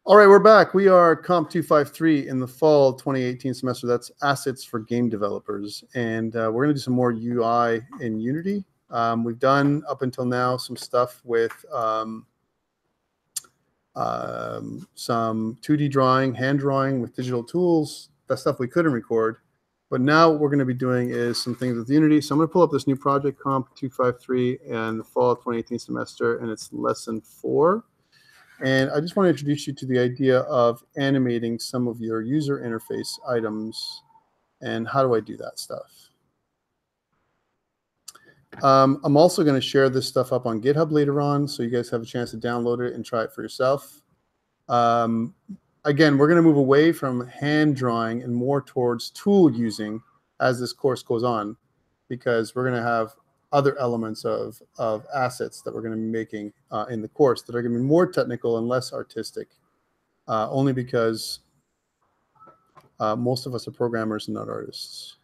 All right, we're back. We are COMP253 in the fall 2018 semester. That's assets for game developers. And we're going to do some more UI in Unity. We've done up until now some stuff with some 2D drawing, hand drawing with digital tools. That stuff we couldn't record. But now what we're going to be doing is some things with Unity. So I'm going to pull up this new project, COMP253, in the fall 2018 semester, and it's lesson 4. And I just want to introduce you to the idea of animating some of your user interface items. And how do I do that stuff? I'm also going to share this stuff up on GitHub later on, so you guys have a chance to download it and try it for yourself. Again, we're going to move away from hand drawing and more towards tool using as this course goes on, because we're going to have other elements of assets that we're going to be making in the course that are going to be more technical and less artistic, only because most of us are programmers and not artists.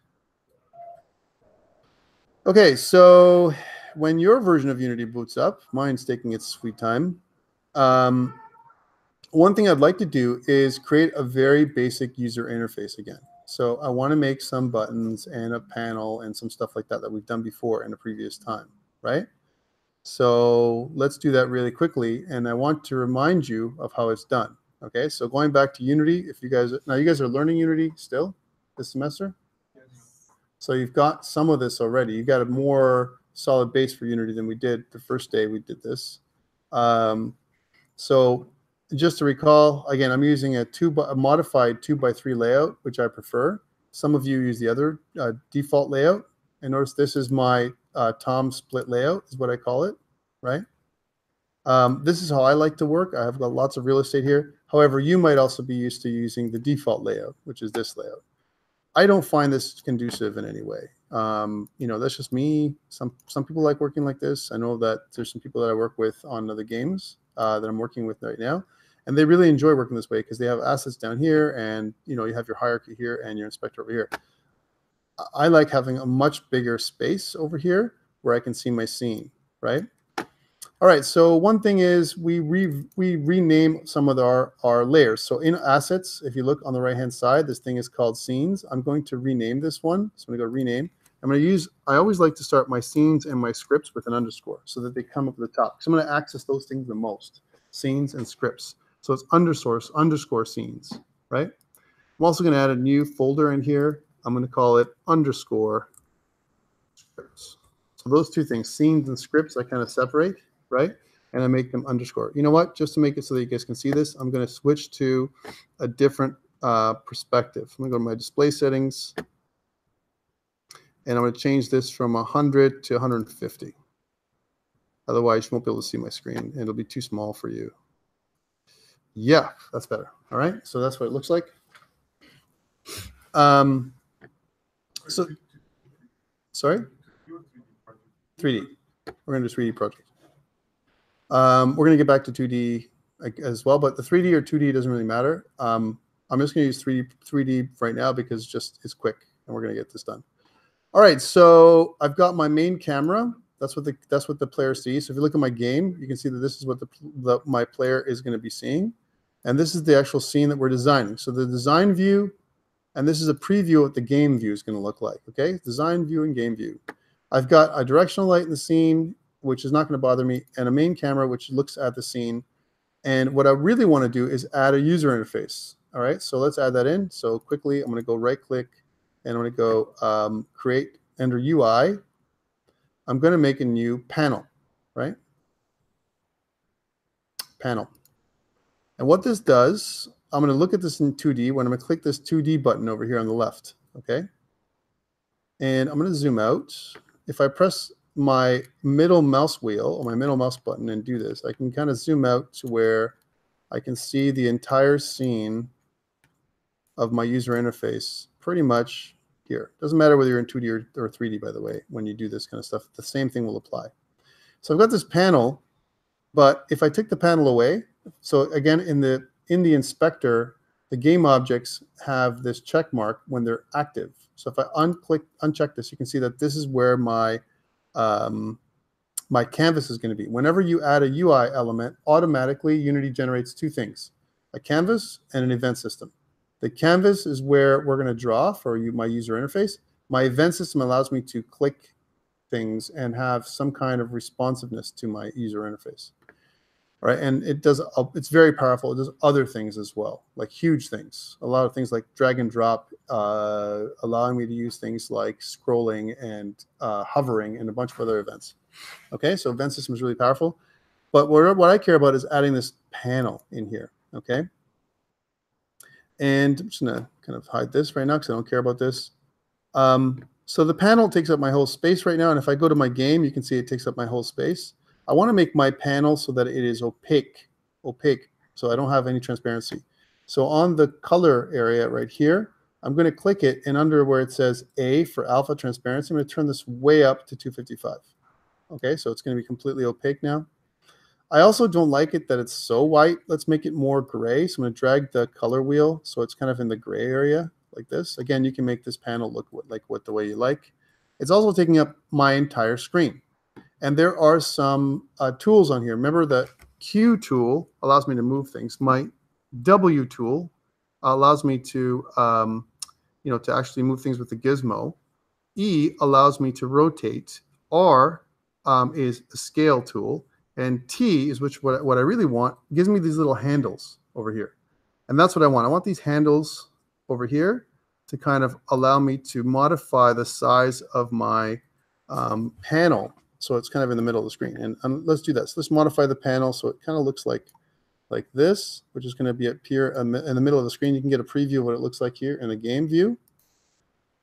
Okay, so when your version of Unity boots up, mine's taking its sweet time. One thing I'd like to do is create a very basic user interface again. So I want to make some buttons and a panel and some stuff like that we've done before in a previous time, right? So let's do that really quickly. And I want to remind you of how it's done. Okay, so going back to Unity, if you guys, now you guys are learning Unity still this semester? Yes. So you've got some of this already. You've got a more solid base for Unity than we did the first day we did this. So just to recall, again, I'm using a modified 2x3 layout, which I prefer. Some of you use the other default layout. And notice this is my Tom split layout, is what I call it, right? This is how I like to work. I have got lots of real estate here. However, you might also be used to using the default layout, which is this layout. I don't find this conducive in any way. You know, that's just me. Some people like working like this. I know that there's some people that I work with on other games that I'm working with right now. And they really enjoy working this way because they have assets down here, and you know, you have your hierarchy here and your inspector over here. I like having a much bigger space over here where I can see my scene, right? All right, so one thing is we rename some of our layers. So in assets, if you look on the right-hand side, this thing is called scenes. I'm going to rename this one. So I'm going to go rename. I'm going to use, I always like to start my scenes and my scripts with an underscore so that they come up at the top. So I'm going to access those things the most, scenes and scripts. So it's underscore scenes, right? I'm also going to add a new folder in here. I'm going to call it underscore scripts. So those two things, scenes and scripts, I kind of separate, right? And I make them underscore. You know what? Just to make it so that you guys can see this, I'm going to switch to a different perspective. I'm going to go to my display settings, and I'm going to change this from 100 to 150. Otherwise, you won't be able to see my screen. It'll be too small for you. Yeah, that's better. All right, so that's what it looks like. So, sorry? 3D. We're going to do 3D project. We're going to get back to 2D as well, but the 3D or 2D doesn't really matter. I'm just going to use 3D right now because it's quick, and we're going to get this done. All right, so I've got my main camera. That's what the player sees. So if you look at my game, you can see that this is what my player is going to be seeing. And this is the actual scene that we're designing. So the design view, and this is a preview of what the game view is going to look like, okay? Design view and game view. I've got a directional light in the scene, which is not going to bother me, and a main camera, which looks at the scene. And what I really want to do is add a user interface, all right? So let's add that in. So quickly, I'm going to go right-click, and I'm going to go create under UI. I'm going to make a new panel, right? Panel. And what this does, I'm going to look at this in 2D when I'm going to click this 2D button over here on the left, okay? And I'm going to zoom out. If I press my middle mouse wheel or my middle mouse button and do this, I can kind of zoom out to where I can see the entire scene of my user interface pretty much here. Doesn't matter whether you're in 2D or 3D, by the way, when you do this kind of stuff. The same thing will apply. So I've got this panel, but if I take the panel away, so again, in the inspector, the game objects have this check mark when they're active. So if I uncheck this, you can see that this is where my my canvas is going to be. Whenever you add a UI element, automatically Unity generates two things. a canvas, and an event system. The canvas is where we're going to draw for my user interface. My event system allows me to click things and have some kind of responsiveness to my user interface. All right, and it's very powerful. It does other things as well, like huge things. A lot of things like drag and drop, allowing me to use things like scrolling and hovering and a bunch of other events. Okay, so event system is really powerful. But what I care about is adding this panel in here, okay? And I'm just going to kind of hide this right now because I don't care about this. So the panel takes up my whole space right now. And if I go to my game, you can see it takes up my whole space. I want to make my panel so that it is opaque, so I don't have any transparency. So on the color area right here, I'm going to click it, and under where it says A for alpha transparency, I'm going to turn this way up to 255. Okay, so it's going to be completely opaque now. I also don't like it that it's so white. Let's make it more gray. So I'm going to drag the color wheel so it's kind of in the gray area like this. Again, you can make this panel look like the way you like. It's also taking up my entire screen. And there are some tools on here. Remember, the Q tool allows me to move things. My W tool allows me to, to actually move things with the gizmo. E allows me to rotate. R is a scale tool. And T is what I really want, gives me these little handles over here. And that's what I want. I want these handles over here to kind of allow me to modify the size of my panel. So it's kind of in the middle of the screen. And let's do that. So let's modify the panel so it kind of looks like this, which is going to be up here in the middle of the screen. You can get a preview of what it looks like here in the game view,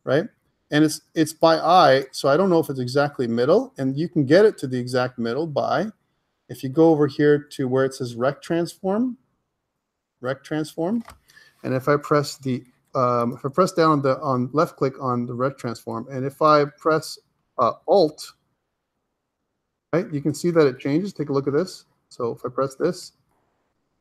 right? And it's by eye, so I don't know if it's exactly middle. And you can get it to the exact middle by, if you go over here to where it says rect transform, and if I press down on left click on the rect transform, and if I press Alt, right, you can see that it changes. Take a look at this. So if I press this,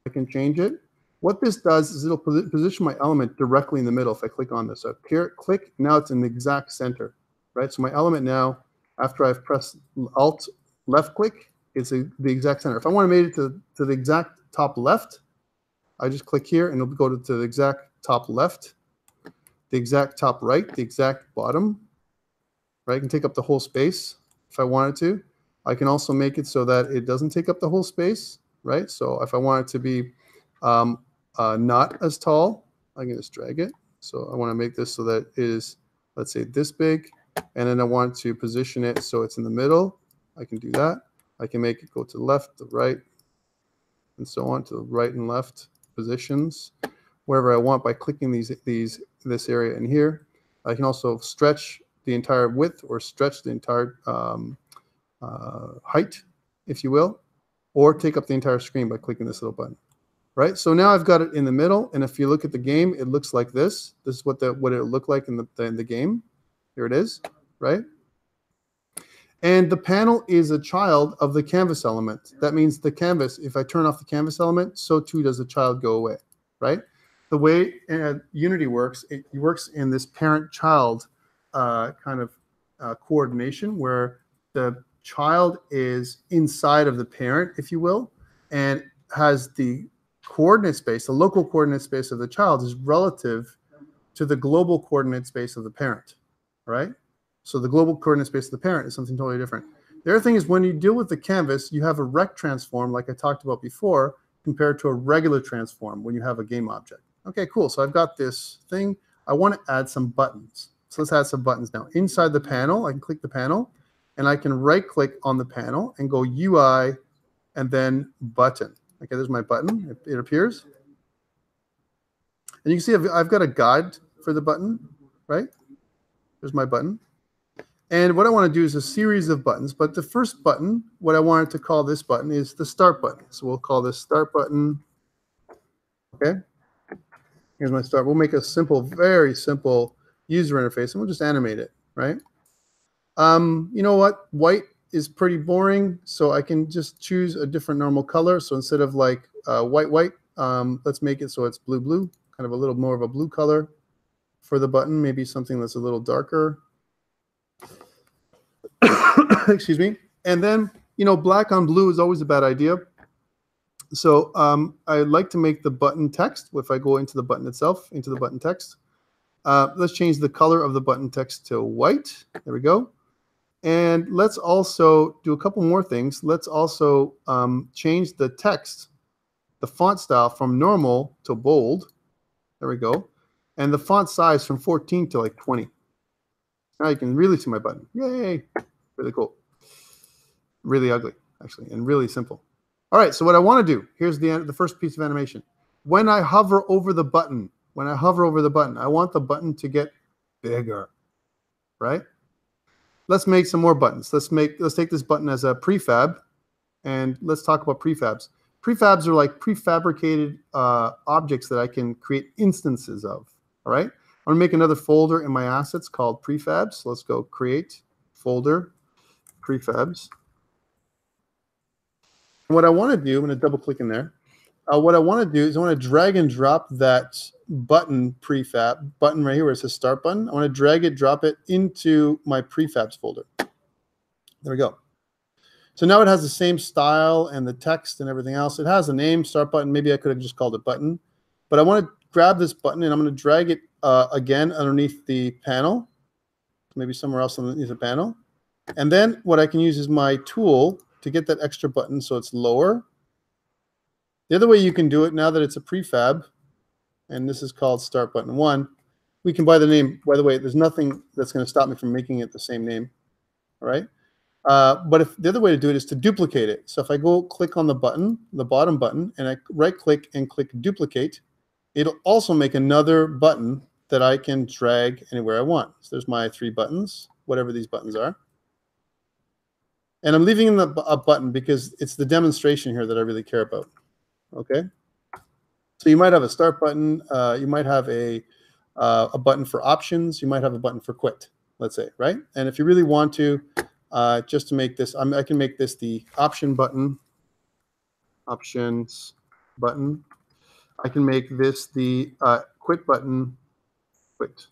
I can change it. What this does is it'll position my element directly in the middle if I click on this. So here, click, now it's in the exact center, right? So my element now, after I've pressed Alt left click, it's the exact center. If I want to make it to the exact top left, I just click here and it'll go to the exact top left, the exact top right, the exact bottom, right? I can take up the whole space if I wanted to. I can also make it so that it doesn't take up the whole space, right? So if I want it to be not as tall, I can just drag it. So I want to make this so that it is, let's say, this big. And then I want to position it so it's in the middle. I can do that. I can make it go to the left, the right, and so on, to the right and left positions, wherever I want by clicking this area in here. I can also stretch the entire width or stretch the entire height, if you will, or take up the entire screen by clicking this little button. Right, so now I've got it in the middle, and if you look at the game, it looks like this. This is what it looked like in the game. Here it is, right? And the panel is a child of the canvas element. That means the canvas, if I turn off the canvas element, so too does the child go away, right? The way Unity works, it works in this parent-child kind of coordination where the child is inside of the parent, if you will, and has the coordinate space, the local coordinate space of the child is relative to the global coordinate space of the parent, right? So the global coordinate space of the parent is something totally different. The other thing is when you deal with the canvas, you have a rect transform, like I talked about before, compared to a regular transform when you have a game object. Okay, cool. So I've got this thing. I want to add some buttons. So let's add some buttons now. Inside the panel, I can click the panel, and I can right-click on the panel and go UI and then button. Okay, there's my button. It appears. And you can see I've got a guide for the button, right? There's my button. And what I want to do is a series of buttons. But the first button, what I wanted to call this button is the start button. So we'll call this start button. Okay. Here's my start. We'll make a simple, very simple user interface, and we'll just animate it, right? You know what? White is pretty boring, so I can just choose a different normal color. So instead of like white, let's make it so it's blue, kind of a little more of a blue color for the button. Maybe something that's a little darker. Excuse me. And then, black on blue is always a bad idea. So I like to make the button text. If I go into the button itself, into the button text, let's change the color of the button text to white. There we go. And let's also do a couple more things. Let's also change the text, the font style from normal to bold. There we go. And the font size from 14 to like 20. Now you can really see my button. Yay. Really cool. Really ugly, actually, and really simple. All right, so what I want to do, here's the first piece of animation. When I hover over the button, I want the button to get bigger, right? Let's make some more buttons. Let's take this button as a prefab, and let's talk about prefabs. Prefabs are like prefabricated objects that I can create instances of, all right? I'm gonna make another folder in my assets called prefabs. So let's go create folder, prefabs. And what I want to do, I'm going to double click in there. What I want to do is I want to drag and drop that button prefab button right here where it says start button. I want to drag it, drop it into my prefabs folder. There we go. So now it has the same style and the text and everything else. It has a name, start button. Maybe I could have just called it button. But I want to grab this button and I'm going to drag it again underneath the panel. Maybe somewhere else underneath the panel. And then what I can use is my tool to get that extra button so it's lower. The other way you can do it now that it's a prefab, and this is called start button 1, we can buy the name. By the way, there's nothing that's going to stop me from making it the same name. All right. But if the other way to do it is to duplicate it. So if I go click on the button, the bottom button, and I right click and click duplicate, it'll also make another button that I can drag anywhere I want. So there's my 3 buttons, whatever these buttons are. And I'm leaving in a button because it's the demonstration here that I really care about. Okay. So you might have a start button. You might have a button for options. You might have a button for quit, let's say, right? And if you really want to, just to make this, I can make this the option button, options button. I can make this the quit button, quit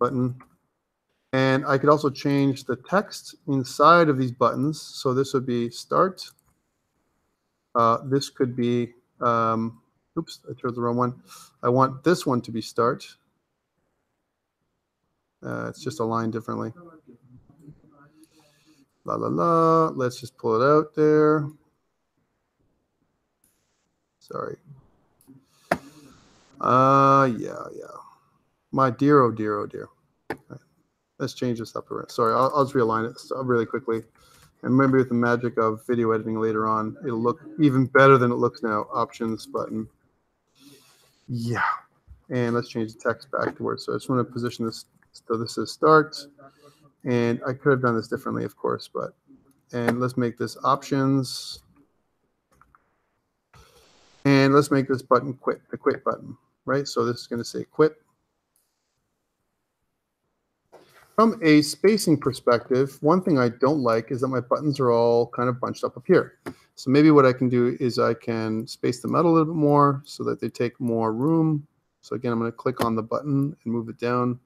button. And I could also change the text inside of these buttons. So this would be start. This could be, oops, I chose the wrong one. I want this one to be start. It's just aligned differently. La la la. Let's just pull it out there. Sorry. Yeah. My dear, oh dear, oh dear. Right. Let's change this up. Sorry, I'll just realign it really quickly. And maybe with the magic of video editing later on, it'll look even better than it looks now. Options button. Yeah. And let's change the text back to where. So I just want to position this so this is start. And I could have done this differently, of course, but and let's make this options. And let's make this button quit, the quit button, right? So this is going to say quit. From a spacing perspective, one thing I don't like is that my buttons are all kind of bunched up here. So maybe what I can do is I can space them out a little bit more so that they take more room. So again, I'm going to click on the button and move it down.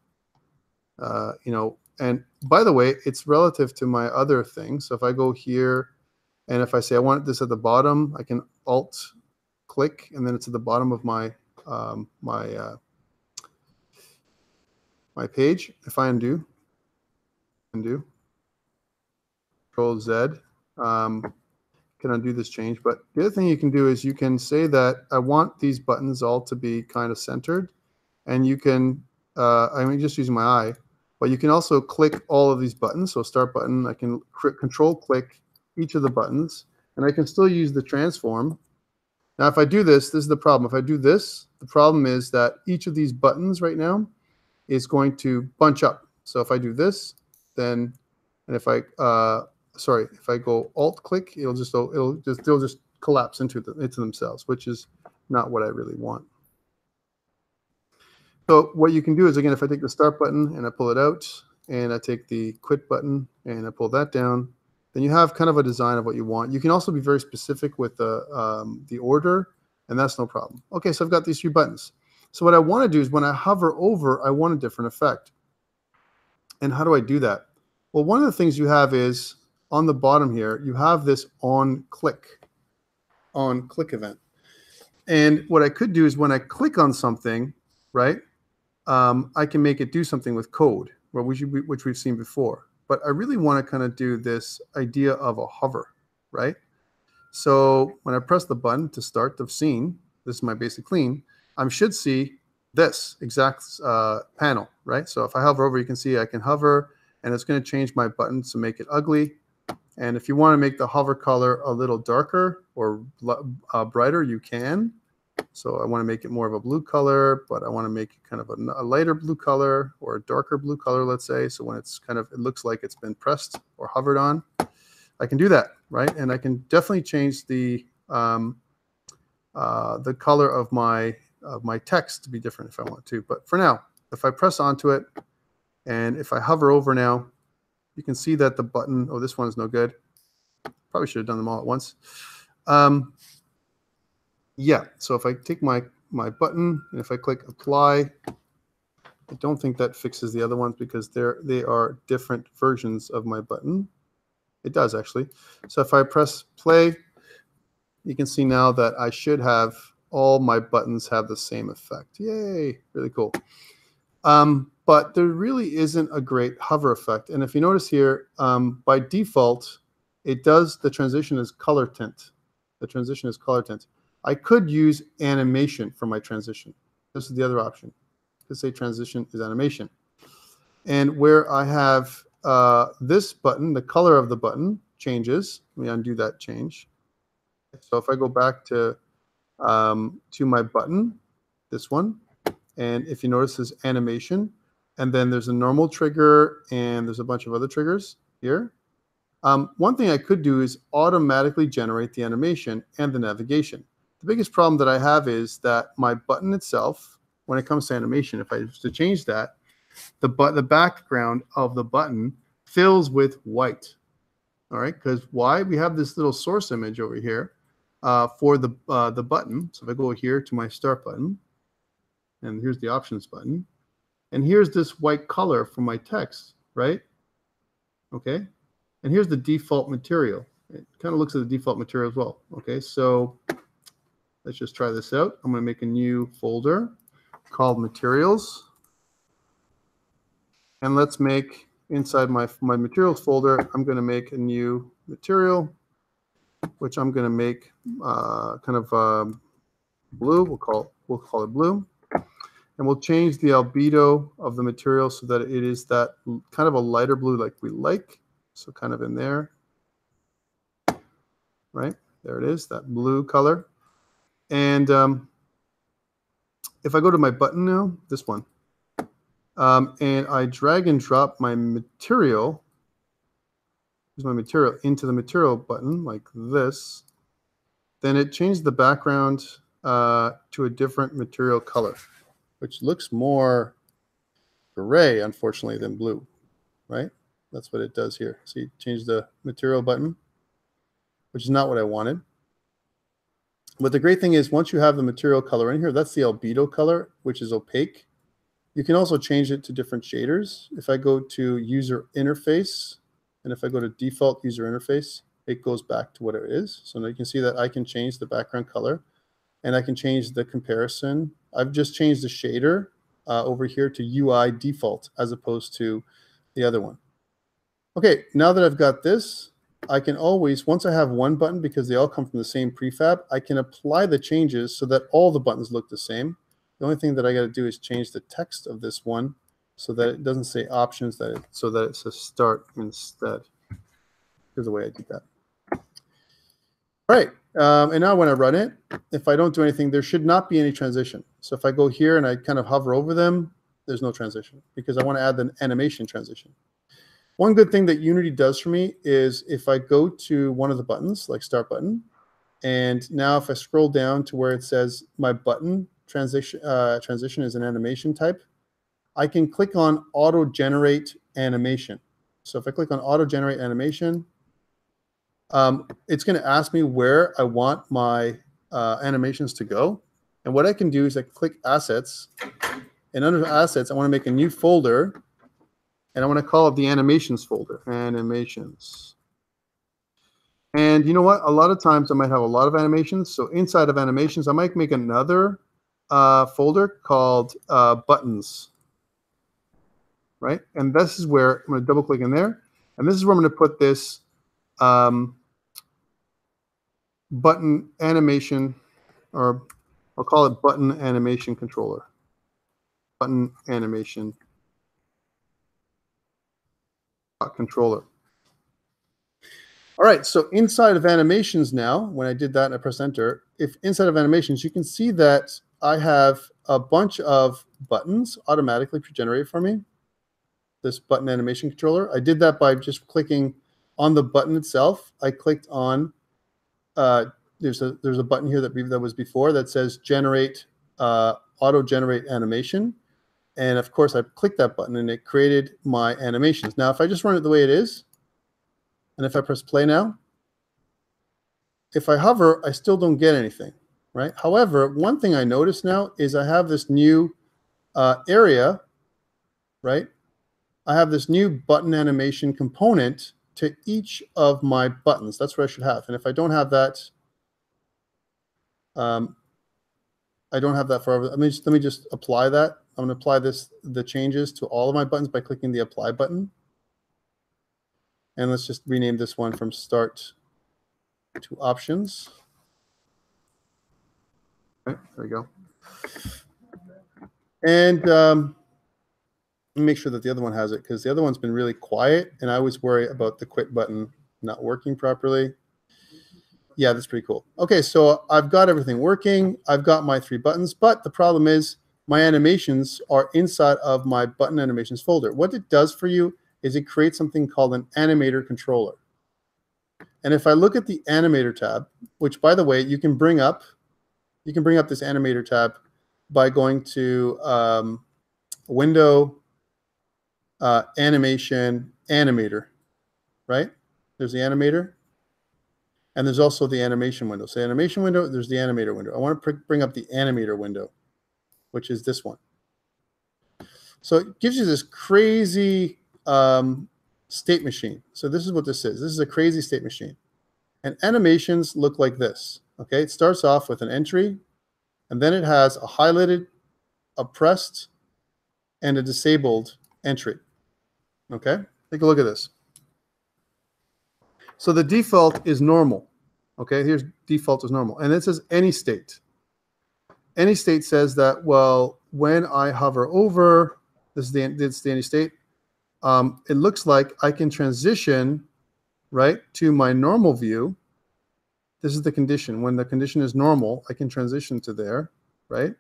You know, and by the way, it's relative to my other thing. So if I go here and if I say I want this at the bottom, I can Alt click and then it's at the bottom of my my page. If I undo, Control Z, can undo this change. But the other thing you can do is you can say that I want these buttons all to be kind of centered, and you can I'm just using my eye, but you can also click all of these buttons. So start button, I can control click each of the buttons, and I can still use the transform. Now, if I do this, this is the problem. If I do this, the problem is that each of these buttons right now is going to bunch up. So if I do this, then, and if I, sorry, if I go Alt click, they'll just collapse into themselves, which is not what I really want. So what you can do is, again, if I take the start button and I pull it out, and I take the quit button and I pull that down, then you have kind of a design of what you want. You can also be very specific with the order, and that's no problem. Okay, so I've got these 3 buttons. So what I want to do is when I hover over, I want a different effect. And how do I do that? Well, one of the things you have is on the bottom here, you have this on click. on click event. And what I could do is when I click on something, right, I can make it do something with code, which we've seen before. But I really want to kind of do this idea of a hover, right? So when I press the button to start the scene, this is my basic clean, I should see this exact panel, right? So if I hover over, you can see I can hover, and it's going to change my button to make it ugly. And if you want to make the hover color a little darker or brighter, you can. So I want to make it more of a blue color, but I want to make it kind of a lighter blue color or a darker blue color, let's say. So when it's kind of, it looks like it's been pressed or hovered on, I can do that, right? And I can definitely change the color of my text to be different if I want to. But for now, if I press onto it and if I hover over now, you can see that the button, oh, this one is no good. Probably should have done them all at once. Yeah, so if I take my button and if I click apply, I don't think that fixes the other ones because they are different versions of my button. It does actually. So if I press play, you can see now that I should have all my buttons have the same effect. Yay, really cool. But there really isn't a great hover effect. And if you notice here, by default, it does, the transition is color tint. The transition is color tint. I could use animation for my transition. This is the other option. Let's say transition is animation. And where I have this button, the color of the button changes. Let me undo that change. So if I go back to my button, this one, and if you notice there's animation, and then there's a normal trigger, and there's a bunch of other triggers here. One thing I could do is automatically generate the animation and the navigation. The biggest problem that I have is that my button itself, when it comes to animation, if I was to change that, the background of the button fills with white. All right, because why? We have this little source image over here for the button. So if I go here to my start button, and here's the options button, and here's this white color for my text, right? Okay, and here's the default material. It kind of looks at the default material as well. Okay, so let's just try this out. I'm going to make a new folder called materials. And let's make inside my materials folder, I'm going to make a new material, which I'm going to make kind of blue. We'll call it blue. And we'll change the albedo of the material so that it is that kind of a lighter blue like we like. So kind of in there. Right? There it is, that blue color. And if I go to my button now, this one, and I drag and drop my material, into the material button like this, then it changed the background to a different material color, which looks more gray, unfortunately, than blue, right? That's what it does here. So you change the material button, which is not what I wanted. But the great thing is once you have the material color in here, that's the albedo color, which is opaque. You can also change it to different shaders. If I go to user interface, and if I go to default user interface, it goes back to what it is. So now you can see that I can change the background color, and I can change the comparison. I've just changed the shader over here to UI default as opposed to the other one. Okay, now that I've got this, I can always, once I have one button, because they all come from the same prefab, I can apply the changes so that all the buttons look the same. The only thing that I got to do is change the text of this one so that it doesn't say options, so that it says start instead. Here's the way I did that. All right, and now when I run it, if I don't do anything, there should not be any transition. So if I go here and I kind of hover over them, there's no transition because I want to add an animation transition. One good thing that Unity does for me is if I go to one of the buttons, like Start button, and now if I scroll down to where it says my button transition is an animation type, I can click on Auto Generate Animation. So if I click on Auto Generate Animation, it's going to ask me where I want my animations to go. And what I can do is I click Assets, and under Assets, I want to make a new folder. And I want to call it the Animations folder. Animations. And you know what? A lot of times I might have a lot of animations. So inside of animations, I might make another folder called buttons, right? And this is where I'm going to double click in there. And this is where I'm going to put this button animation, or I'll call it button animation controller. Button animation controller. All right, so inside of animations now, when I did that and I press enter, if inside of animations, you can see that I have a bunch of buttons automatically pre-generated for me. This button animation controller. I did that by just clicking on the button itself. I clicked on, there's a button here that was before that says generate, auto-generate animation. And of course, I clicked that button and it created my animations. Now, if I just run it the way it is, and if I press play now, if I hover, I still don't get anything, right? However, one thing I notice now is I have this new area, right? I have this new button animation component to each of my buttons. That's what I should have. And if I don't have that, I don't have that for. Let me just apply that. I'm going to apply the changes to all of my buttons by clicking the apply button. And let's just rename this one from start to options. Right, there we go. And make sure that the other one has it, because the other one's been really quiet, and I always worry about the quit button not working properly. Yeah, that's pretty cool. Okay, so I've got everything working. I've got my 3 buttons, but the problem is my animations are inside of my button animations folder. What it does for you is it creates something called an Animator Controller. And if I look at the Animator tab, which, by the way, you can bring up this Animator tab by going to Window, Animation, Animator, right? There's the Animator, and there's also the Animation window. So Animation window, there's the Animator window. I want to bring up the Animator window, which is this one. So it gives you this crazy state machine. So this is what this is. This is a crazy state machine. And animations look like this. Okay, it starts off with an entry, and then it has a highlighted, a pressed, and a disabled entry. Okay, take a look at this. So the default is normal. Okay, here's default is normal. And it says any state. Any state says that, well, when I hover over, this is the any state, it looks like I can transition, right, to my normal view. This is the condition. When the condition is normal, I can transition to there, right?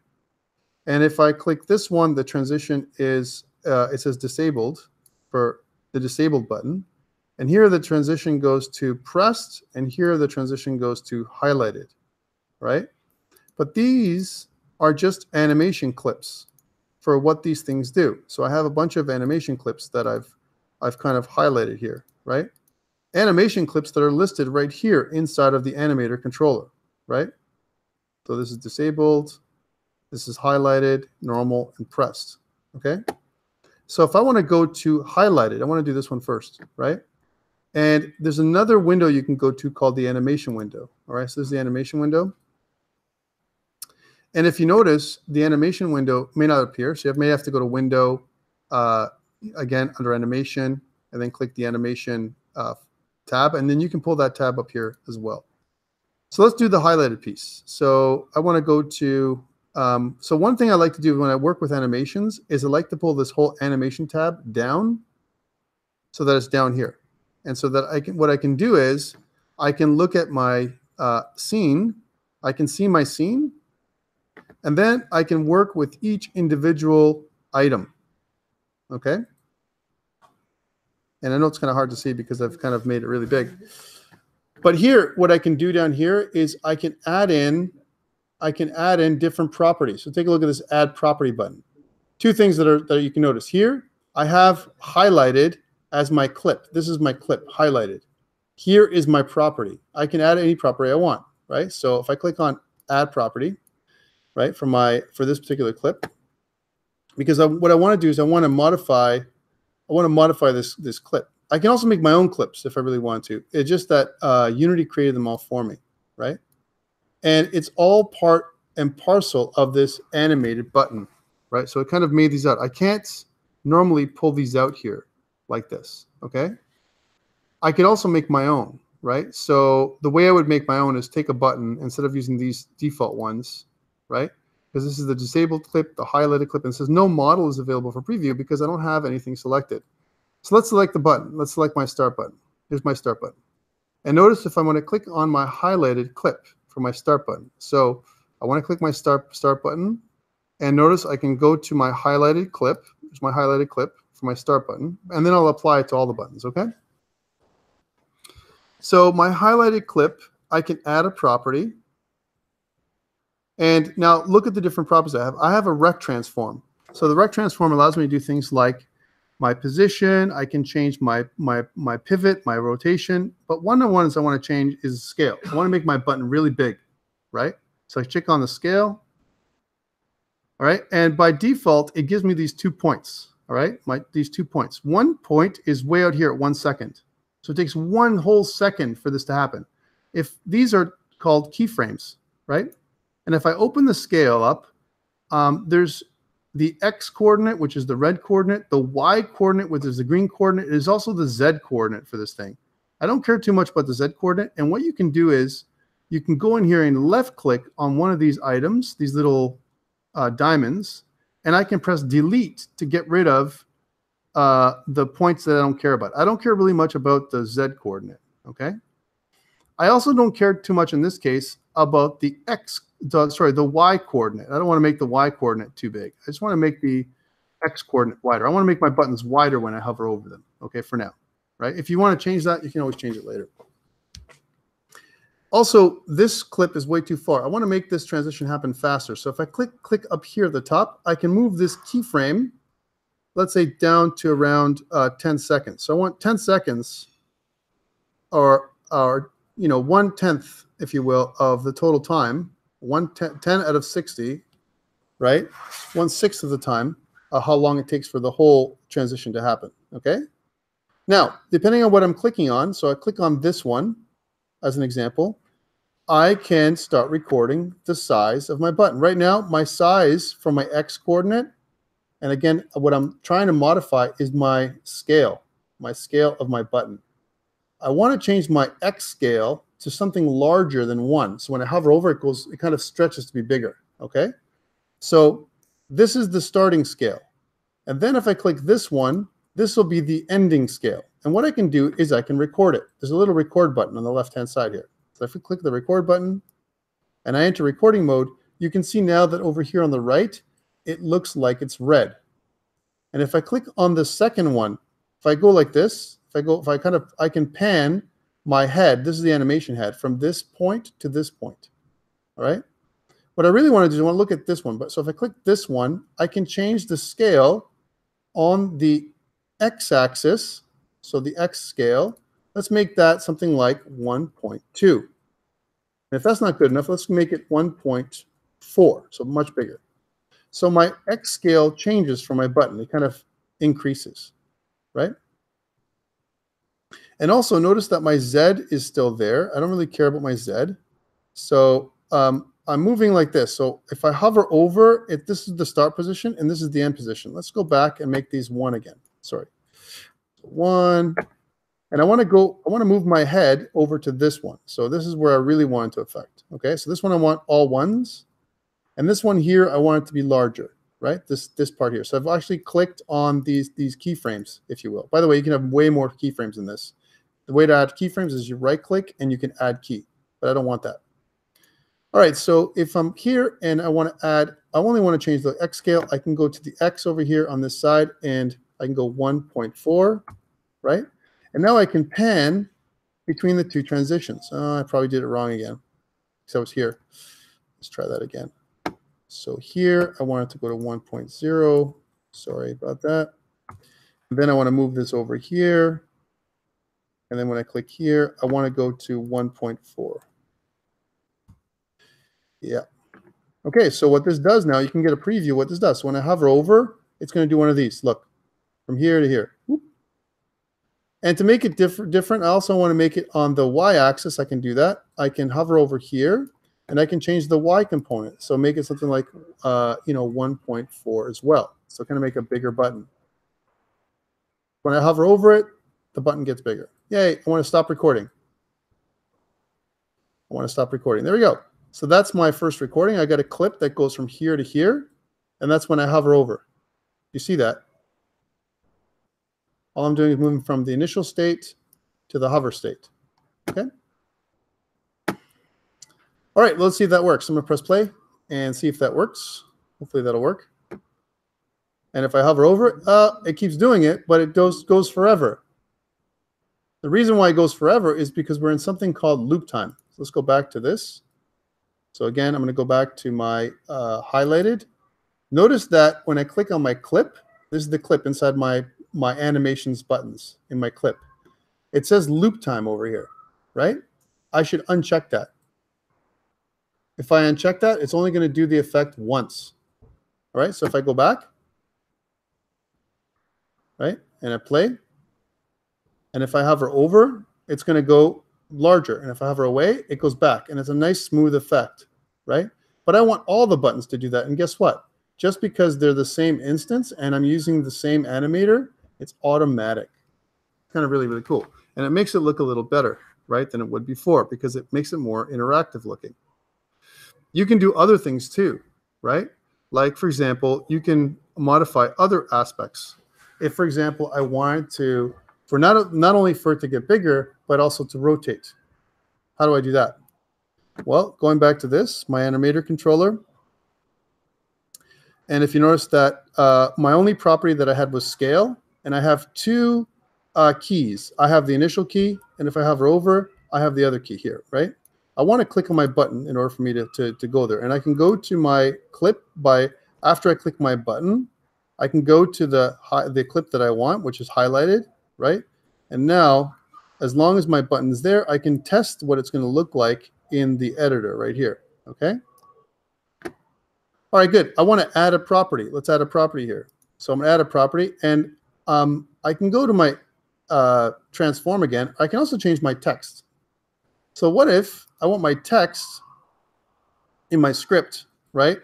And if I click this one, the transition is, it says disabled for the disabled button. And here the transition goes to pressed, and here the transition goes to highlighted, right? But these are just animation clips for what these things do. So I have a bunch of animation clips that I've kind of highlighted here, right? Animation clips that are listed right here inside of the Animator controller, right? So this is disabled, this is highlighted, normal, and pressed, okay? So if I want to go to highlighted, I want to do this one first, right? And there's another window you can go to called the animation window, all right? So this is the animation window. And if you notice, the animation window may not appear, so you may have to go to Window, again, under Animation, and then click the Animation tab, and then you can pull that tab up here as well. So let's do the highlighted piece. So I want to go to, so one thing I like to do when I work with animations is I like to pull this whole Animation tab down so that it's down here. And so that what I can do is I can look at my scene, I can see my scene, and then I can work with each individual item, okay? And I know it's kind of hard to see because I've kind of made it really big. But here, what I can do down here is I can add in different properties. So take a look at this Add Property button. Two things that you can notice. Here, I have highlighted as my clip. This is my clip, highlighted. Here is my property. I can add any property I want, right? So if I click on Add Property, right, for this particular clip, because what I want to do is I want to modify this clip. I can also make my own clips if I really want to. It's just that Unity created them all for me, right? And it's all part and parcel of this animated button, right? So it kind of made these out. I can't normally pull these out here like this, okay? I could also make my own, right? So the way I would make my own is take a button instead of using these default ones, right? Because this is the disabled clip, the highlighted clip, and it says no model is available for preview because I don't have anything selected. So let's select the button. Let's select my start button. Here's my start button. And notice if I want to click on my highlighted clip for my start button. So I want to click my start button, and notice I can go to my highlighted clip. There's my highlighted clip for my start button, and then I'll apply it to all the buttons, okay? So my highlighted clip, I can add a property. And now look at the different properties I have. I have a rect transform. So the rect transform allows me to do things like my position. I can change my pivot, my rotation. But one of the ones I want to change is scale. I want to make my button really big, right? So I click on the scale. All right. And by default, it gives me these 2 points. All right. These 2 points. 1 point is way out here at 1 second. So it takes 1 whole second for this to happen. If these are called keyframes, right? And if I open the scale up, there's the X coordinate, which is the red coordinate, the Y coordinate, which is the green coordinate. It is also the Z coordinate for this thing. I don't care too much about the Z coordinate. And what you can do is you can go in here and left click on one of these items, these little diamonds, and I can press delete to get rid of the points that I don't care about. I don't care really much about the Z coordinate, okay? I also don't care too much in this case about the the Y coordinate. I don't want to make the Y coordinate too big. I just want to make the X coordinate wider. I want to make my buttons wider when I hover over them, okay, for now, right? If you want to change that, you can always change it later. Also, this clip is way too far. I want to make this transition happen faster. So if I click up here at the top, I can move this keyframe, let's say down to around 10 seconds. So I want 10 seconds or 1/10, if you will, of the total time, 10 out of 60, right? 1/6 of the time, how long it takes for the whole transition to happen, okay? Now, depending on what I'm clicking on, so I click on this one as an example, I can start recording the size of my button. Right now, my size from my X coordinate, and again, what I'm trying to modify is my scale of my button. I want to change my X scale to something larger than 1. So when I hover over it, it kind of stretches to be bigger, okay? So this is the starting scale. And then if I click this one, this will be the ending scale. And what I can do is I can record it. There's a little record button on the left-hand side here. So if I click the record button and I enter recording mode, you can see now that over here on the right, it looks like it's red. And if I click on the second one, if I go like this, I can pan my head. This is the animation head from this point to this point. All right. What I really want to do is I want to look at this one. So if I click this one, I can change the scale on the X-axis. So the X scale, let's make that something like 1.2. And if that's not good enough, let's make it 1.4. So much bigger. So my X scale changes for my button. It kind of increases, right? And also notice that my Z is still there. I don't really care about my Z. So I'm moving like this. So if I hover over it, this is the start position and this is the end position. Let's go back and make these 1 again. Sorry. 1. And I want to move my head over to this one. So this is where I really want it to affect. Okay. So this one I want all 1s. And this one here, I want it to be larger, right? This part here. So I've actually clicked on these keyframes, if you will. By the way, you can have way more keyframes in this. The way to add keyframes is you right click and you can add key, but I don't want that. All right, so if I'm here and I want to add, I only want to change the X scale, I can go to the X over here on this side and I can go 1.4, right? And now I can pan between the 2 transitions. Oh, I probably did it wrong again because I was here. Let's try that again. So here I want it to go to 1.0. Sorry about that. And then I want to move this over here. And then when I click here, I want to go to 1.4. Yeah. Okay, so what this does now, you can get a preview of what this does. So when I hover over, it's going to do one of these. Look, from here to here. Whoop. And to make it different, I also want to make it on the y-axis. I can do that. I can hover over here, and I can change the y component. So make it something like, 1.4 as well. So kind of make a bigger button. When I hover over it, the button gets bigger. Yay, I want to stop recording. I want to stop recording. There we go. So that's my first recording. I got a clip that goes from here to here, and that's when I hover over. You see that? All I'm doing is moving from the initial state to the hover state. Okay? All right, let's see if that works. I'm going to press play and see if that works. Hopefully that'll work. And if I hover over it, it keeps doing it, but it goes forever. The reason why it goes forever is because we're in something called loop time. So let's go back to this. So again, I'm going to go back to my highlighted. Notice that when I click on my clip, this is the clip inside my animations buttons in my clip. It says loop time over here, right? I should uncheck that. If I uncheck that, it's only going to do the effect once. All right, so if I go back, right, and I play, and if I hover over, it's going to go larger. And if I hover away, it goes back. And it's a nice smooth effect, right? But I want all the buttons to do that. And guess what? Just because they're the same instance and I'm using the same animator, it's automatic. Kind of really, really cool. And it makes it look a little better, right, than it would before because it makes it more interactive looking. You can do other things too, right? Like, for example, you can modify other aspects. If, for example, I wanted to, for not only for it to get bigger, but also to rotate. How do I do that? Well, going back to this, my Animator Controller. And if you notice that my only property that I had was scale, and I have two keys. I have the initial key, and if I hover over, I have the other key here, right? I want to click on my button in order for me to go there. And I can go to my clip after I click my button, I can go to the clip that I want, which is highlighted, right? And now, as long as my button is there, I can test what it's going to look like in the editor right here, okay? All right, good. I want to add a property. Let's add a property here. So I'm going to add a property, and I can go to my transform again. I can also change my text. So what if I want my text in my script, right?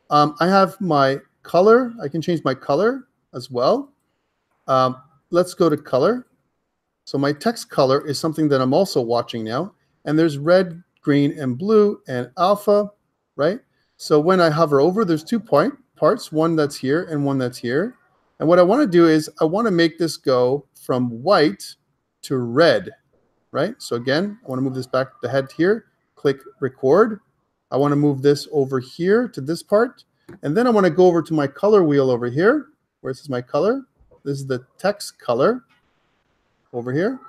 I have my color. I can change my color as well. Let's go to color. So my text color is something that I'm also watching now. And there's red, green, and blue, and alpha, right? So when I hover over, there's two parts, one that's here and one that's here. And what I want to do is I want to make this go from white to red, right? So again, I want to move this back to head here, click record. I want to move this over here to this part. And then I want to go over to my color wheel over here. Where this is my color. This is the text color over here.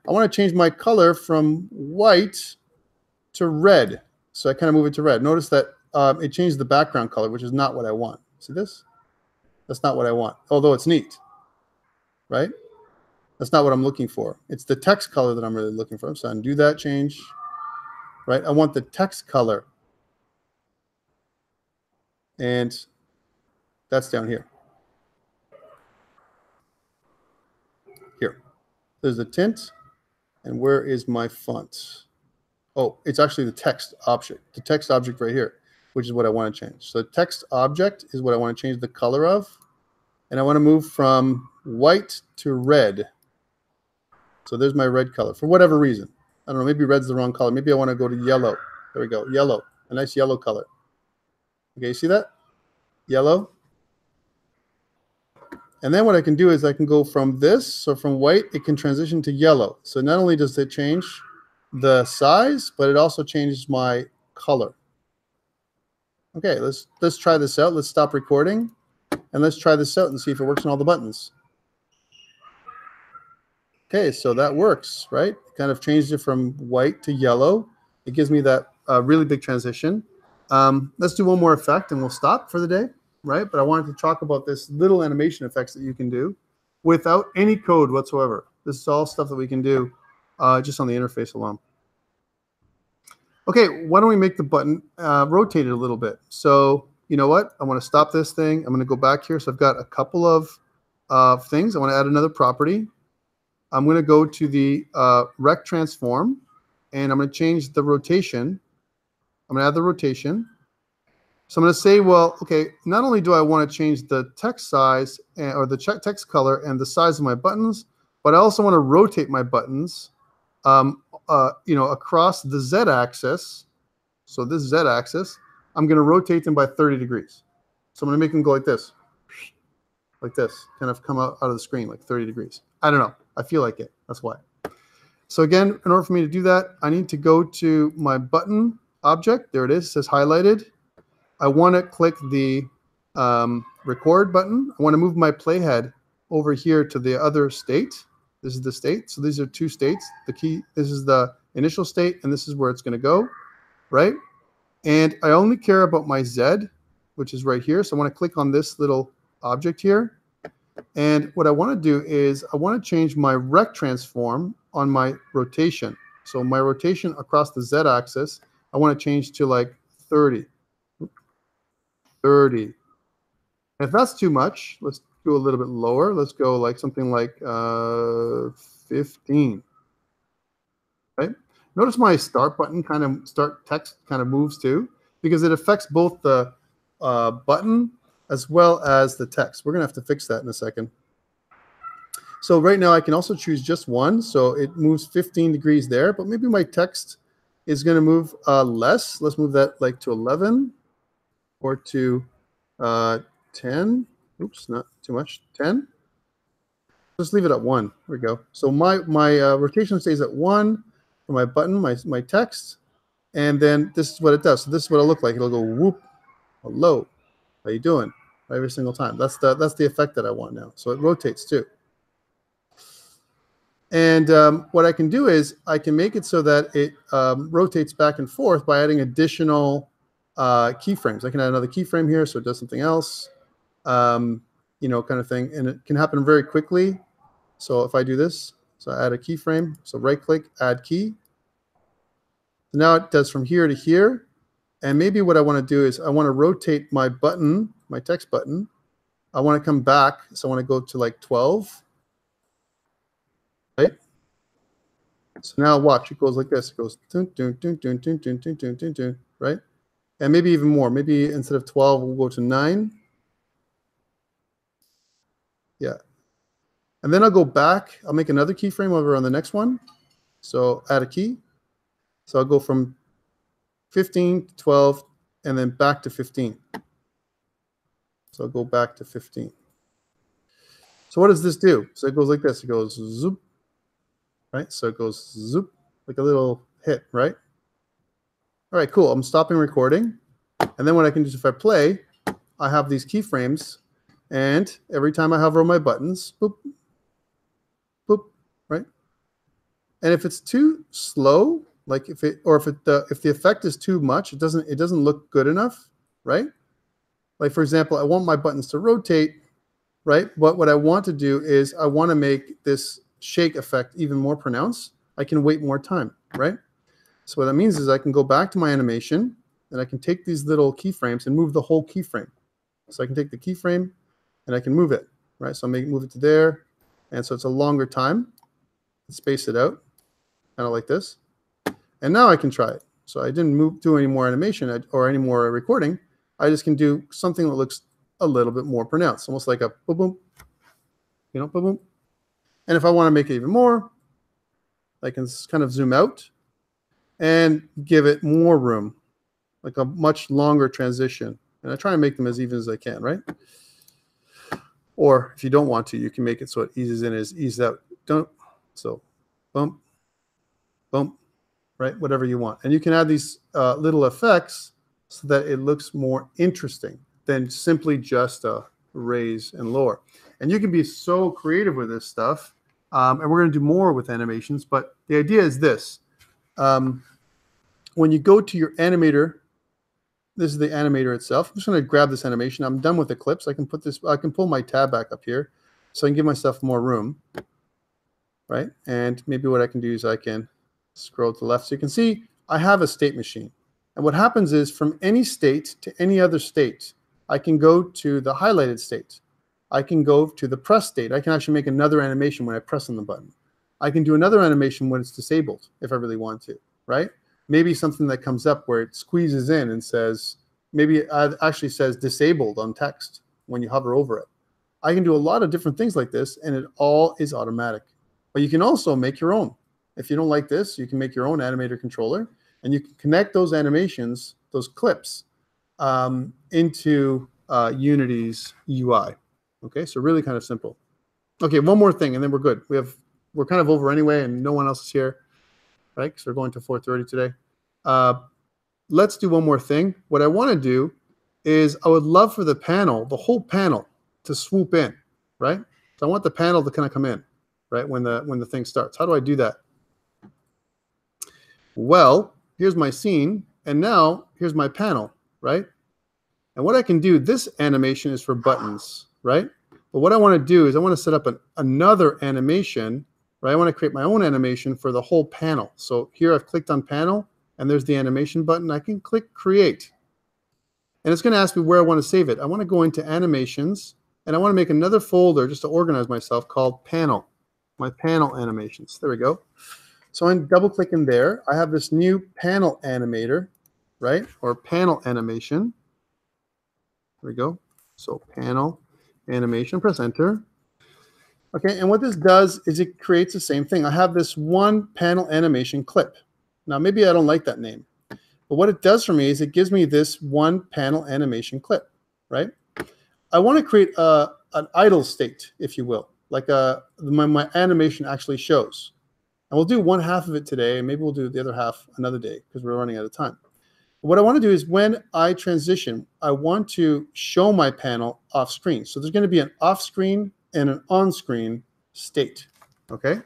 I want to change my color from white to red. So I kind of move it to red. Notice that it changed the background color, which is not what I want. See this? That's not what I want, although it's neat, right? That's not what I'm looking for. It's the text color that I'm really looking for. So undo that change, right? I want the text color. And that's down here. Here. There's the tint. And where is my font? Oh, it's actually the text object. The text object right here, which is what I want to change. So the text object is what I want to change the color of. And I want to move from white to red. So there's my red color for whatever reason. I don't know, maybe red's the wrong color. Maybe I want to go to yellow. There we go, yellow, a nice yellow color. Okay, you see that? Yellow. And then what I can do is I can go from this, so from white, it can transition to yellow. So not only does it change the size, but it also changes my color. Okay, let's try this out. Let's stop recording, and let's try this out and see if it works on all the buttons. Okay, so that works, right? Kind of changed it from white to yellow. It gives me that really big transition. Let's do one more effect, and we'll stop for the day, right? But I wanted to talk about this little animation effects that you can do without any code whatsoever. This is all stuff that we can do just on the interface alone. Okay, why don't we make the button rotate it a little bit? So you know what? I want to stop this thing. I'm going to go back here. So I've got a couple of things. I want to add another property. I'm going to go to the rect transform, and I'm going to change the rotation. I'm going to add the rotation. So I'm going to say, well, okay, not only do I want to change the text size or the text color and the size of my buttons, but I also want to rotate my buttons, across the Z-axis. So this Z-axis, I'm going to rotate them by 30 degrees. So I'm going to make them go like this, kind of come out of the screen like 30 degrees. I don't know. I feel like it. That's why. So again, in order for me to do that, I need to go to my button object. There it is. It says highlighted. I want to click the record button. I want to move my playhead over here to the other state. This is the state. So these are two states. This is the initial state, and this is where it's going to go, right? And I only care about my Z, which is right here. So I want to click on this little object here. And what I want to do is I want to change my rect transform on my rotation. So my rotation across the Z-axis, I want to change to like 30. 30. If that's too much, let's go a little bit lower. Let's go like something like 15. Right? Notice my start button start text kind of moves too, because it affects both the button as well as the text. We're going to have to fix that in a second. So right now I can also choose just one. So it moves 15 degrees there, but maybe my text is going to move less. Let's move that like to 11 or to 10. Oops, not too much. 10. Just leave it at 1. There we go. So my rotation stays at 1 for my button, my text. And then this is what it does. So this is what it'll look like. It'll go whoop, hello, how you doing? Every single time. That's the effect that I want now. So it rotates too. And what I can do is I can make it so that it rotates back and forth by adding additional keyframes. I can add another keyframe here so it does something else, kind of thing. And it can happen very quickly. So if I do this, so I add a keyframe. So right click, add key. So now it does from here to here. And maybe what I want to do is I want to rotate my button, my text button. I want to come back. So I want to go to like 12. Right? So now watch, it goes like this. It goes dun, dun, dun, dun, dun, dun, dun, dun, dun, dun, right? And maybe even more. Maybe instead of 12, we'll go to 9. Yeah. And then I'll go back. I'll make another keyframe over on the next one. So add a key. So I'll go from 15 to 12 and then back to 15. So I'll go back to 15. So what does this do? So it goes like this. It goes zoop. Right? So it goes zoop, like a little hit, right? All right, cool. I'm stopping recording. And then what I can do is if I play, I have these keyframes. And every time I hover on my buttons, boop, boop, right? And if it's too slow, like if the effect is too much, it doesn't look good enough, right? Like for example, I want my buttons to rotate, right? But what I want to do is I want to make this shake effect even more pronounced. I can wait more time, right? So what that means is I can go back to my animation and I can take these little keyframes and move the whole keyframe. So I can take the keyframe and I can move it, right? So I move it to there. And so it's a longer time. Space it out, kind of like this. And now I can try it. So I didn't do any more animation or any more recording. I just can do something that looks a little bit more pronounced, almost like a boom, boom, boom, boom. And if I want to make it even more, I can kind of zoom out and give it more room, like a much longer transition. And I try and make them as even as I can, right? Or if you don't want to, you can make it so it eases in as eases out. So bump, bump, right? Whatever you want. And you can add these little effects so that it looks more interesting than simply just a raise and lower. And you can be so creative with this stuff. And we're going to do more with animations, but the idea is this. When you go to your animator, this is the animator itself. I'm just going to grab this animation. I'm done with the clips. I can pull my tab back up here so I can give myself more room, right? And maybe what I can do is I can scroll to the left. So you can see I have a state machine. And what happens is from any state to any other state, I can go to the highlighted state. I can go to the press state. I can actually make another animation when I press on the button. I can do another animation when it's disabled if I really want to, right? Maybe something that comes up where it squeezes in and says, maybe it actually says disabled on text when you hover over it. I can do a lot of different things like this, and it all is automatic. But you can also make your own. If you don't like this, you can make your own Animator Controller, and you can connect those animations, those clips, into Unity's UI. Okay, so really kind of simple. Okay, one more thing, and then we're good. We're kind of over anyway, and no one else is here, right? Because we're going to 4:30 today. Let's do one more thing. What I want to do is I would love for the panel, the whole panel, to swoop in, right? So I want the panel to kind of come in, right, when the thing starts. How do I do that? Well, here's my scene, and now here's my panel, right? And what I can do, this animation is for buttons, right? But what I want to do is I want to set up another animation, right? I want to create my own animation for the whole panel. So here I've clicked on panel, and there's the animation button. I can click create. And it's going to ask me where I want to save it. I want to go into animations, and I want to make another folder just to organize myself called panel, my panel animations. There we go. So I'm double clicking there. I have this new panel animator, right? Or panel animation. There we go. So panel animation, press enter. Okay, and what this does is it creates the same thing. I have this one panel animation clip. Now, maybe I don't like that name, but what it does for me is it gives me this one panel animation clip, right? I want to create an idle state, if you will, like my animation actually shows. And we'll do one half of it today, and maybe we'll do the other half another day because we're running out of time. What I want to do is when I transition, I want to show my panel off screen. So there's going to be an off screen and an on screen state. Okay.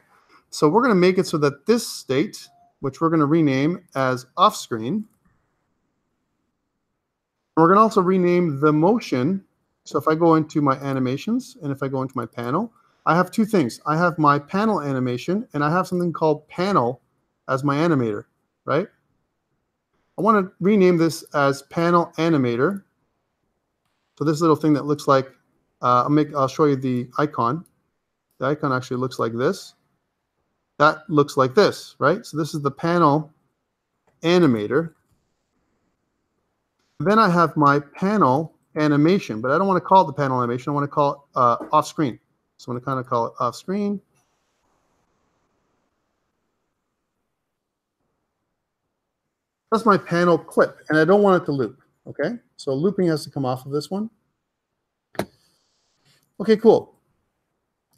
So we're going to make it so that this state, which we're going to rename as off screen, we're going to also rename the motion. So if I go into my animations and if I go into my panel, I have two things. I have my panel animation and I have something called panel as my animator, right? I want to rename this as panel animator. So this little thing that looks like, I'll show you the icon. The icon actually looks like this. That looks like this, right? So this is the panel animator. Then I have my panel animation, but I don't want to call it the panel animation. I want to call it off screen. So I'm going to kind of call it off screen. That's my panel clip, and I don't want it to loop, okay? So looping has to come off of this one. Okay, cool.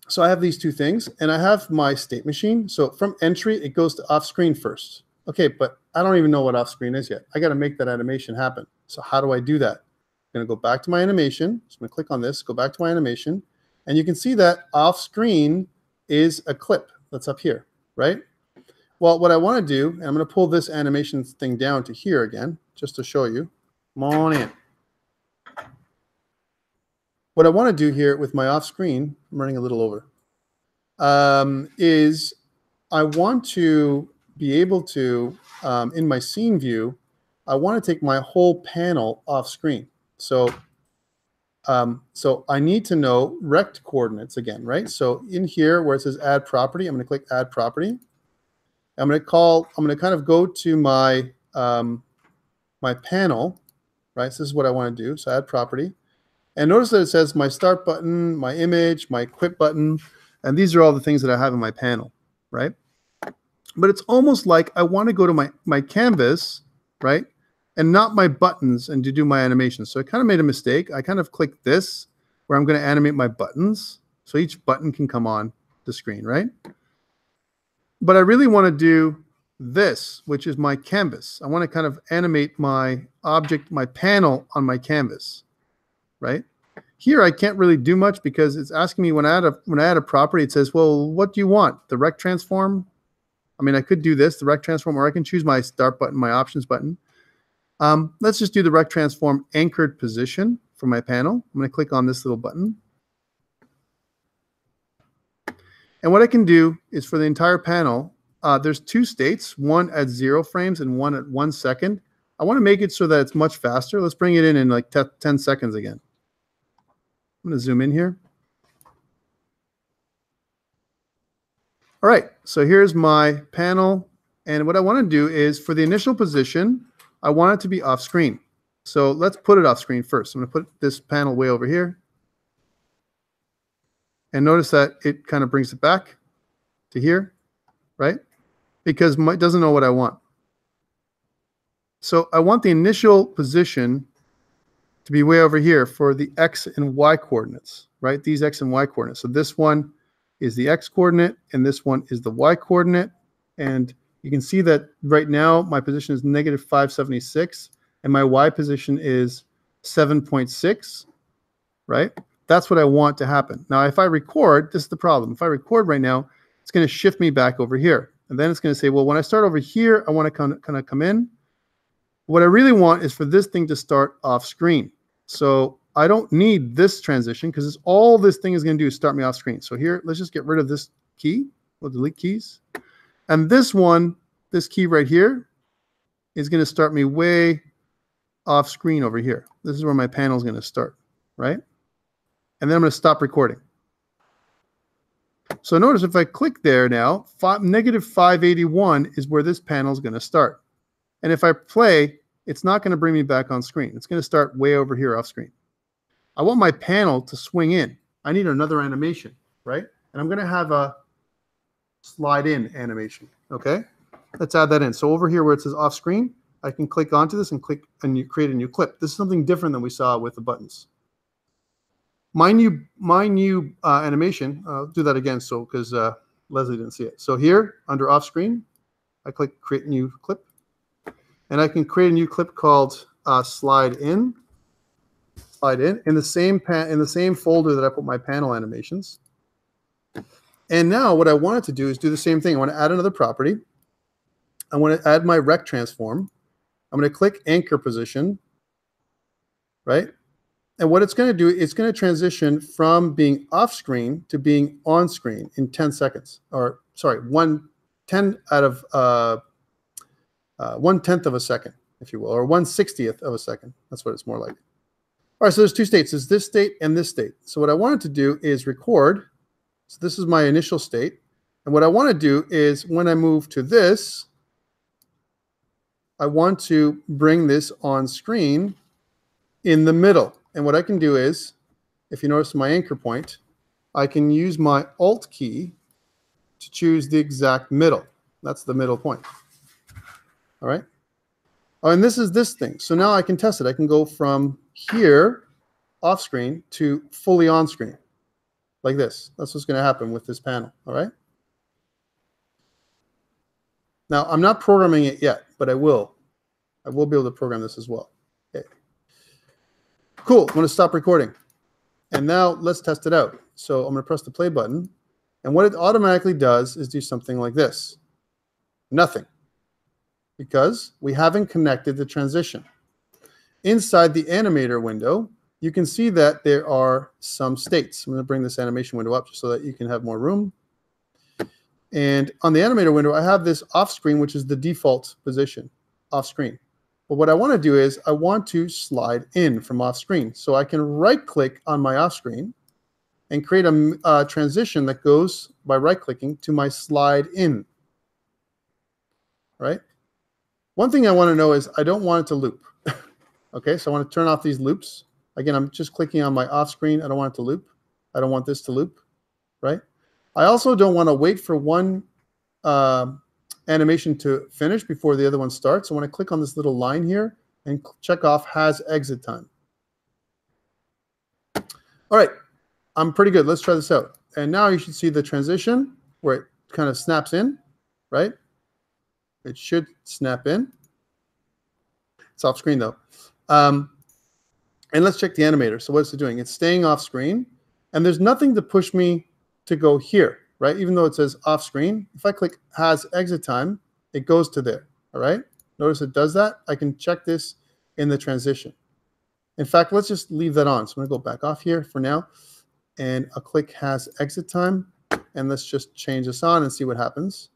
So I have these two things, and I have my state machine. So from entry, it goes to off screen first. Okay, but I don't even know what off screen is yet. I got to make that animation happen. So how do I do that? I'm going to go back to my animation. So I'm going to click on this, go back to my animation, and you can see that off screen is a clip that's up here, right? Well, what I want to do, and I'm going to pull this animation thing down to here again, just to show you. Come on in. What I want to do here with my off screen, I'm running a little over, is I want to be able to, in my scene view, I want to take my whole panel off screen. So I need to know rect coordinates again, right? So in here where it says add property, I'm going to click add property. I'm going to kind of go to my my panel, right? So this is what I want to do. So add property. And notice that it says my start button, my image, my quit button, and these are all the things that I have in my panel, right? But it's almost like I want to go to my canvas, right? And not my buttons and to do my animation. So I kind of made a mistake. I kind of clicked this where I'm going to animate my buttons. So each button can come on the screen, right? But I really want to do this, which is my canvas. I want to kind of animate my object, my panel on my canvas, right? Here I can't really do much because it's asking me when I add a property, it says, well, what do you want? The rect transform? I mean, I could do this, the rect transform, or I can choose my start button, my options button. Let's just do the rect transform anchored position for my panel. I'm going to click on this little button. And what I can do is for the entire panel, there's two states, one at 0 frames and one at 1 second. I want to make it so that it's much faster. Let's bring it in like 10 seconds again. I'm going to zoom in here. All right, so here's my panel. And what I want to do is for the initial position, I want it to be off screen. So let's put it off screen first. I'm going to put this panel way over here. And notice that it kind of brings it back to here, right? Because it doesn't know what I want. So I want the initial position to be way over here for the X and Y coordinates, right? These X and Y coordinates. So this one is the X coordinate and this one is the Y coordinate. And you can see that right now my position is negative 576 and my Y position is 7.6, right? That's what I want to happen. Now, if I record, this is the problem. If I record right now, it's going to shift me back over here. And then it's going to say, well, when I start over here, I want to kind of come in. What I really want is for this thing to start off screen. So I don't need this transition because all this thing is going to do is start me off screen. So here, let's just get rid of this key. We'll delete keys. And this one, this key right here, is going to start me way off screen over here. This is where my panel is going to start, right? And then I'm going to stop recording. So notice if I click there now, negative 581 is where this panel is going to start. And if I play, it's not going to bring me back on screen. It's going to start way over here off screen. I want my panel to swing in. I need another animation, right? And I'm going to have a slide in animation, okay? Let's add that in. So over here where it says off screen, I can click onto this and click and create a new clip. This is something different than we saw with the buttons. My new animation, I'll do that again so because Leslie didn't see it. So here under off screen, I click create new clip. And I can create a new clip called slide in the same folder that I put my panel animations. And now what I want it to do is do the same thing. I want to add another property. I want to add my rect transform. I'm going to click anchor position, right? And what it's going to do, it's going to transition from being off screen to being on screen in 10 seconds, or sorry, 1/10 of a second, if you will, or 1/60th of a second. That's what it's more like. All right, so there's two states. There's this state and this state. So what I wanted to do is record. So this is my initial state. And what I want to do is when I move to this, I want to bring this on screen in the middle. And what I can do is, if you notice my anchor point, I can use my Alt key to choose the exact middle. That's the middle point. All right. Oh, and this is this thing. So now I can test it. I can go from here off screen to fully on screen like this. That's what's going to happen with this panel. All right. Now I'm not programming it yet, but I will. I will be able to program this as well. Okay. Cool. I'm going to stop recording. And now let's test it out. So I'm going to press the play button. And what it automatically does is do something like this. Nothing. Because we haven't connected the transition. Inside the animator window, you can see that there are some states. I'm going to bring this animation window up just so that you can have more room. And on the animator window, I have this off screen, which is the default position, off screen. But what I want to do is I want to slide in from off screen. So I can right click on my off screen and create a transition that goes by right clicking to my slide in. Right? One thing I want to know is I don't want it to loop. Okay, so I want to turn off these loops. Again, I'm just clicking on my off screen. I don't want it to loop. I don't want this to loop, right? I also don't want to wait for one animation to finish before the other one starts. I want to click on this little line here and check off has exit time. All right, I'm pretty good. Let's try this out. And now you should see the transition where it kind of snaps in, right? It should snap in. It's off screen though. And let's check the animator. So what's it doing? It's staying off screen, and there's nothing to push me to go here, right? Even though it says off screen, if I click has exit time, it goes to there, all right? Notice it does that. I can check this in the transition. In fact, let's just leave that on. So I'm gonna go back off here for now, and I'll click has exit time, and let's just change this on and see what happens.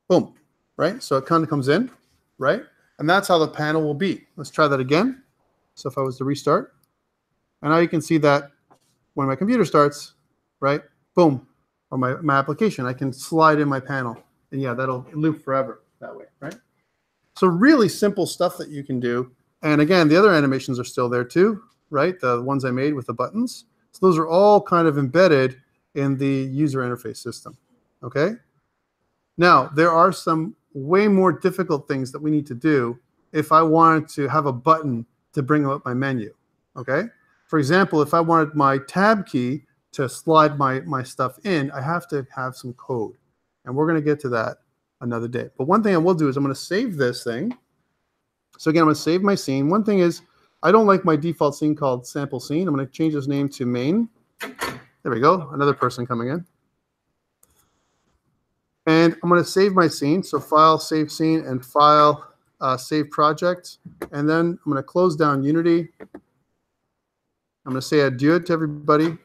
Boom, right? So it kind of comes in, right? And that's how the panel will be. Let's try that again. So if I was to restart, and now you can see that when my computer starts, right, boom, or my application. I can slide in my panel. And yeah, that'll loop forever that way, right? So really simple stuff that you can do. And again, the other animations are still there too, right? The ones I made with the buttons. So those are all kind of embedded in the user interface system, okay? Now, there are some way more difficult things that we need to do if I wanted to have a button to bring up my menu, okay? For example, if I wanted my tab key to slide my stuff in, I have to have some code. And we're going to get to that another day. But one thing I will do is I'm going to save this thing. So again, I'm going to save my scene. One thing is, I don't like my default scene called sample scene. I'm going to change this name to main. There we go. Another person coming in. And I'm going to save my scene. So file, save scene, and file, save project. And then I'm going to close down Unity. I'm going to say adieu to everybody.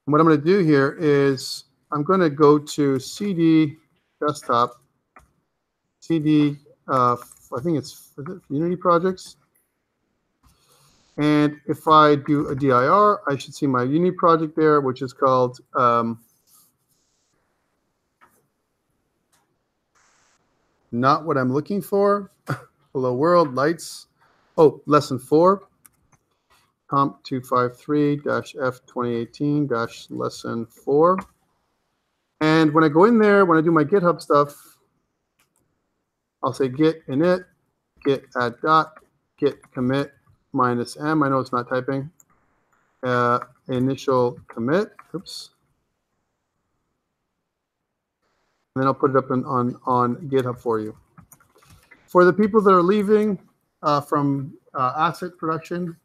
And what I'm going to do here is I'm going to go to CD desktop, CD, I think it's Unity projects. And if I do a dir, I should see my Unity project there, which is called not what I'm looking for. Hello world, lights. Oh, lesson 4. COMP253-F2018-lesson 4. And when I go in there, when I do my GitHub stuff, I'll say git init, git add dot, git commit -m. I know it's not typing. Initial commit. Oops. And then I'll put it up on GitHub for you. For the people that are leaving from asset production,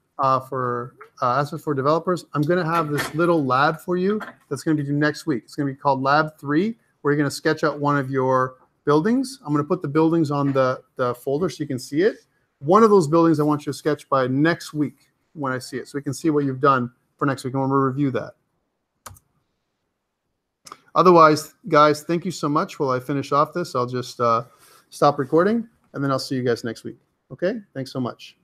for Asset for Developers, I'm going to have this little lab for you that's going to be due next week. It's going to be called Lab 3, where you're going to sketch out one of your buildings. I'm going to put the buildings on the folder so you can see it. One of those buildings I want you to sketch by next week when I see it, so we can see what you've done for next week, and we'll review that. Otherwise, guys, thank you so much. While I finish off this, I'll just stop recording, and then I'll see you guys next week. Okay? Thanks so much.